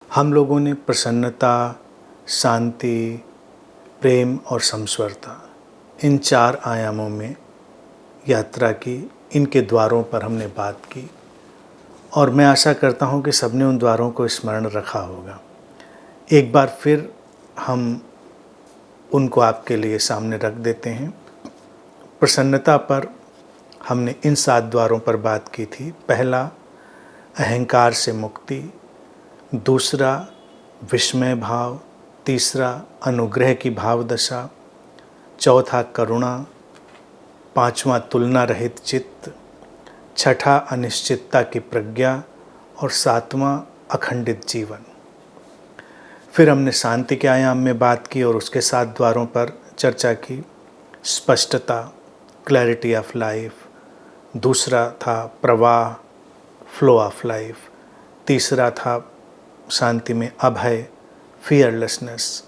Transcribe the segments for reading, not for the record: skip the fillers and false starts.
हम लोगों ने प्रसन्नता, शांति, प्रेम और समस्वरता, इन 4 आयामों में यात्रा की। इनके द्वारों पर हमने बात की और मैं आशा करता हूँ कि सबने उन द्वारों को स्मरण रखा होगा। एक बार फिर हम उनको आपके लिए सामने रख देते हैं। प्रसन्नता पर हमने इन 7 द्वारों पर बात की थी। पहला, अहंकार से मुक्ति। दूसरा, विस्मय भाव। तीसरा, अनुग्रह की भाव दशा। चौथा, करुणा। पांचवा, तुलना रहित चित्त। छठा, अनिश्चितता की प्रज्ञा। और सातवां, अखंडित जीवन। फिर हमने शांति के आयाम में बात की और उसके 7 द्वारों पर चर्चा की। स्पष्टता, क्लैरिटी ऑफ लाइफ। दूसरा था प्रवाह, फ्लो ऑफ लाइफ। तीसरा था शांति में अभय, फियरलेसनेस।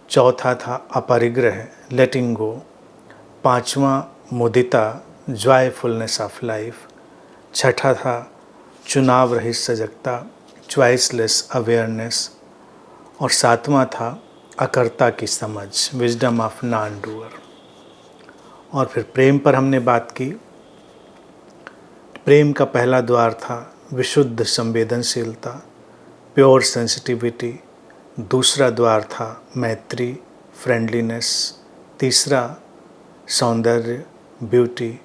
चौथा था अपरिग्रह, लेटिंग गो। पांचवा, मुदिता, जॉयफुलनेस ऑफ लाइफ। छठा था चुनाव रहित सजगता, चॉइसलेस अवेयरनेस। और सातवां था अकर्ता की समझ, विजडम ऑफ नॉन डूअर। और फिर प्रेम पर हमने बात की। प्रेम का पहला द्वार था विशुद्ध संवेदनशीलता, प्योर सेंसिटिविटी। दूसरा द्वार था मैत्री, फ्रेंडलीनेस। तीसरा, सौंदर्य, ब्यूटी।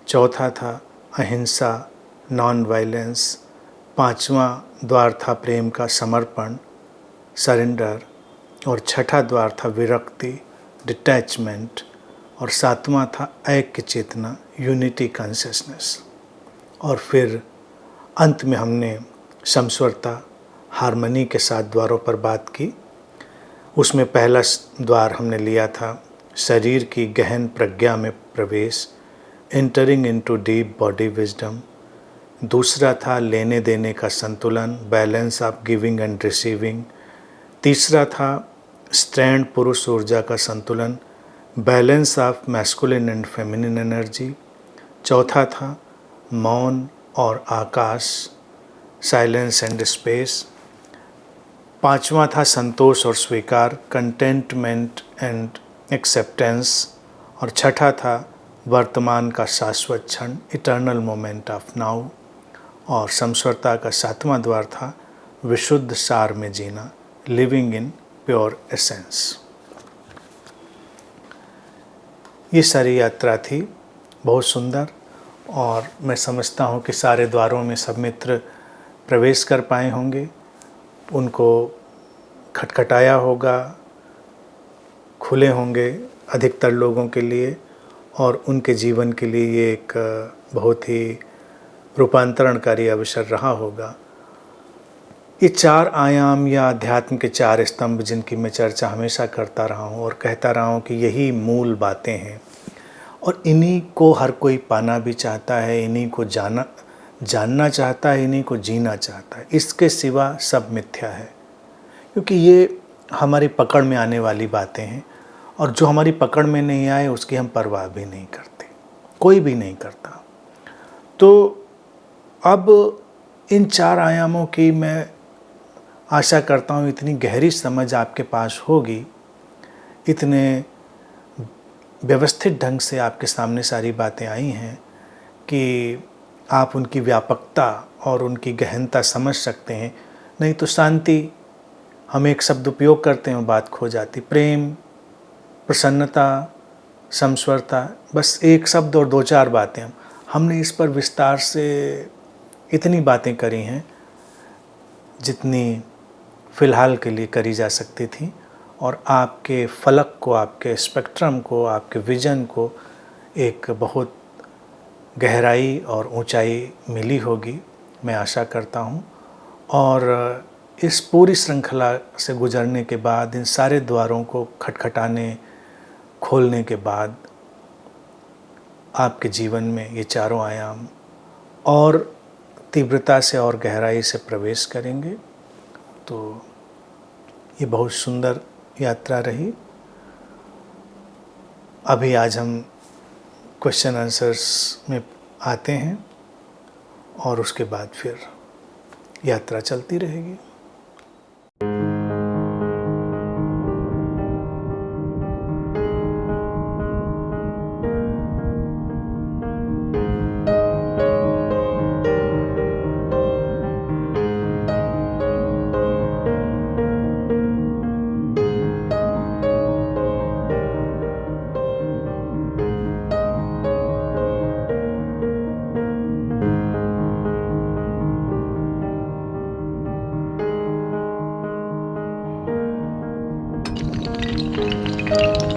चौथा था अहिंसा, नॉन वायलेंस। पांचवा द्वार था प्रेम का समर्पण, सरेंडर। और छठा द्वार था विरक्ति, डिटैचमेंट। और सातवां था ऐक्य चेतना, यूनिटी कॉन्शियसनेस। और फिर अंत में हमने समस्वरता, हार्मनी के 7 द्वारों पर बात की। उसमें पहला द्वार हमने लिया था शरीर की गहन प्रज्ञा में प्रवेश, entering into deep body wisdom. दूसरा था लेने देने का संतुलन, balance of giving and receiving. तीसरा था स्ट्रैंड पुरुष ऊर्जा का संतुलन, balance of masculine and feminine energy. चौथा था मौन और आकाश, साइलेंस एंड स्पेस। पांचवा था संतोष और स्वीकार, कंटेंटमेंट एंड एक्सेप्टेंस। और छठा था वर्तमान का शाश्वत क्षण, इटर्नल मोमेंट ऑफ नाउ। और समस्वरता का 7वां द्वार था विशुद्ध सार में जीना, लिविंग इन प्योर एसेंस। ये सारी यात्रा थी, बहुत सुंदर। और मैं समझता हूँ कि सारे द्वारों में सब मित्र प्रवेश कर पाए होंगे, उनको खटखटाया होगा, खुले होंगे अधिकतर लोगों के लिए। और उनके जीवन के लिए ये एक बहुत ही रूपांतरणकारी अवसर रहा होगा। ये 4 आयाम या अध्यात्म के 4 स्तंभ जिनकी मैं चर्चा हमेशा करता रहा हूँ और कहता रहा हूँ कि यही मूल बातें हैं और इन्हीं को हर कोई पाना भी चाहता है, इन्हीं को जानना चाहता है, इन्हीं को जीना चाहता है। इसके सिवा सब मिथ्या है, क्योंकि ये हमारी पकड़ में आने वाली बातें हैं और जो हमारी पकड़ में नहीं आए उसकी हम परवाह भी नहीं करते, कोई भी नहीं करता। तो अब इन 4 आयामों की मैं आशा करता हूँ इतनी गहरी समझ आपके पास होगी, इतने व्यवस्थित ढंग से आपके सामने सारी बातें आई हैं कि आप उनकी व्यापकता और उनकी गहनता समझ सकते हैं। नहीं तो शांति, हम एक शब्द उपयोग करते हैं, बात खो जाती। प्रेम, प्रसन्नता, समस्वरता, बस एक शब्द और 2-4 बातें। हमने इस पर विस्तार से इतनी बातें करी हैं जितनी फ़िलहाल के लिए करी जा सकती थी और आपके फलक को, आपके स्पेक्ट्रम को, आपके विज़न को एक बहुत गहराई और ऊंचाई मिली होगी, मैं आशा करता हूं। और इस पूरी श्रृंखला से गुजरने के बाद, इन सारे द्वारों को खटखटाने, खोलने के बाद आपके जीवन में ये 4 आयाम और तीव्रता से और गहराई से प्रवेश करेंगे। तो ये बहुत सुंदर यात्रा रही। अभी आज हम क्वेश्चन आंसर्स में आते हैं और उसके बाद फिर यात्रा चलती रहेगी। हैं।